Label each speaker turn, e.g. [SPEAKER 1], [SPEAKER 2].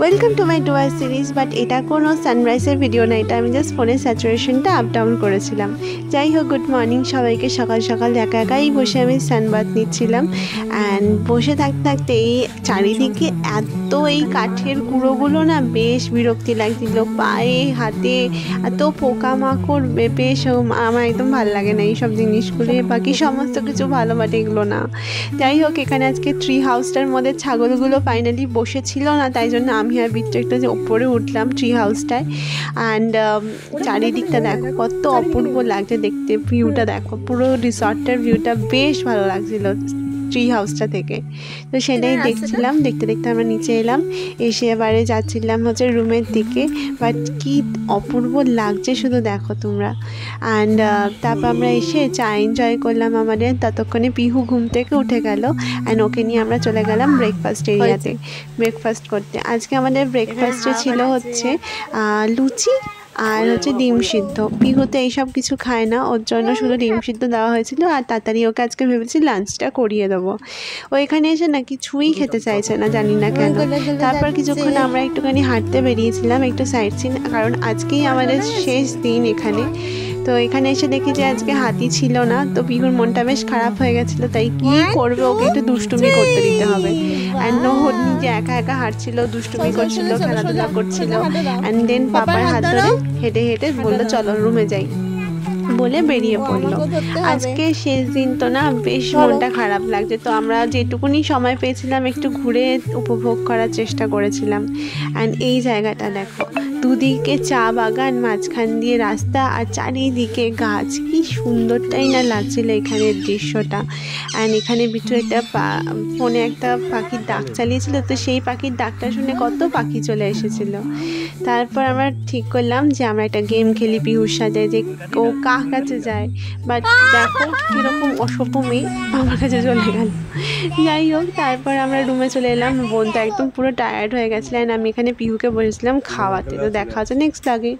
[SPEAKER 1] Welcome to my Dooars series. But এটা কোনো সানরাইজের video না, এটা আমি জাস্ট ফোনের স্যাচুরেশনটা আপ ডাউন করেছিলাম। যাই হোক, গুড মর্নিং সবাইকে। সকাল সকাল একা একাই বসে আমি সানবাথ নিচ্ছিলাম। অ্যান্ড বসে থাকতে থাকতে এই চারিদিকে এত এই কাঠের গুঁড়োগুলো না বেশ বিরক্তি লাগছিল, পায়ে হাতে এত পোকামাকড়, বেশ আমার একদম ভালো লাগে না এইসব জিনিসগুলি। বাকি সমস্ত কিছু ভালো, বাট এগুলো না। যাই হোক, এখানে আজকে ট্রি হাউসটার মধ্যে ছাগলগুলো ফাইনালি বসেছিল না, তাই জন্য আমি আর বিট্টু একটু যে ওপরে উঠলাম ট্রি হাউসটায়। অ্যান্ড চারিদিকটা দেখো কত অপূর্ব লাগছে দেখতে, ভিউটা দেখো, পুরো রিসর্টের ভিউটা বেশ ভালো লাগছিল ট্রি হাউসটা থেকে। তো সেটাই দেখছিলাম, দেখতে দেখতে আমরা নিচে এলাম, এসে এবারে যাচ্ছিলাম হচ্ছে রুমের দিকে। বাট কি অপূর্ব লাগছে শুধু দেখো তোমরা। অ্যান্ড তারপর আমরা এসে চা এনজয় করলাম আমাদের। ততক্ষণে পিহু ঘুম থেকে উঠে গেল, অ্যান্ড ওকে নিয়ে আমরা চলে গেলাম ব্রেকফাস্ট এরিয়াতে ব্রেকফাস্ট করতে। আজকে আমাদের ব্রেকফাস্টে ছিল হচ্ছে লুচি আর হচ্ছে ডিম সিদ্ধ। পিহু তো এইসব কিছু খায় না, ওর জন্য শুধু ডিম সিদ্ধ দেওয়া হয়েছিল। আর তাড়াতাড়ি ওকে আজকে ভেবেছি লাঞ্চটা করিয়ে দেবো। ও এখানে এসে না কিছুই খেতে চাইছে না, জানি না কেন। তারপর কিছুক্ষণ আমরা একটুখানি হাঁটতে বেরিয়েছিলাম, একটু সাইট সিন, কারণ আজকেই আমাদের শেষ দিন এখানে। তো এখানে এসে দেখি যে আজকে হাতি ছিল না, তো পিহুর মনটা বেশ খারাপ হয়ে গেছিলো। তাই কি করবে, ওকে একটু দুষ্টুমি করতে দিতে হবে। অ্যান্ড ও নিজে একা একা হাঁটছিল, দুষ্টুমি করছিল, খেলাধুলা করছিল। অ্যান্ড দেন পাপার হাত ধরে হেঁটে হেঁটে বললো চলো রুমে যাই বলে বেরিয়ে পড়লো। আজকে শেষ দিন তো না, বেশ মনটা খারাপ লাগছে। তো আমরা যেটুকুনি সময় পেয়েছিলাম একটু ঘুরে উপভোগ করার চেষ্টা করেছিলাম। অ্যান্ড এই জায়গাটা দেখো, দুদিকে চা বাগান, মাঝখান দিয়ে রাস্তা, আর চারিদিকে গাছ, কি সুন্দরটাই না লাগছিল এখানের দৃশ্যটা। অ্যান্ড এখানে বিট্টু একটা ফোনে একটা পাখির ডাক চালিয়েছিল, তো সেই পাখির ডাকটা শুনে কত পাখি চলে এসেছিল। তারপর আমরা ঠিক করলাম যে আমরা একটা গেম খেলি পিহুর সাথে, যে ও কার কাছে যায়। বাট দেখো কীরকম অসভ্য মেয়ে, আমার কাছে চলে গেল। যাই হোক, তারপর আমরা রুমে চলে এলাম। বোনটা একদম পুরো টায়ার্ড হয়ে গেছিলো, অ্যান্ড আমি এখানে পিহুকে বলেছিলাম খাওয়াতে। তো দেখা হচ্ছে নেক্সট আগে।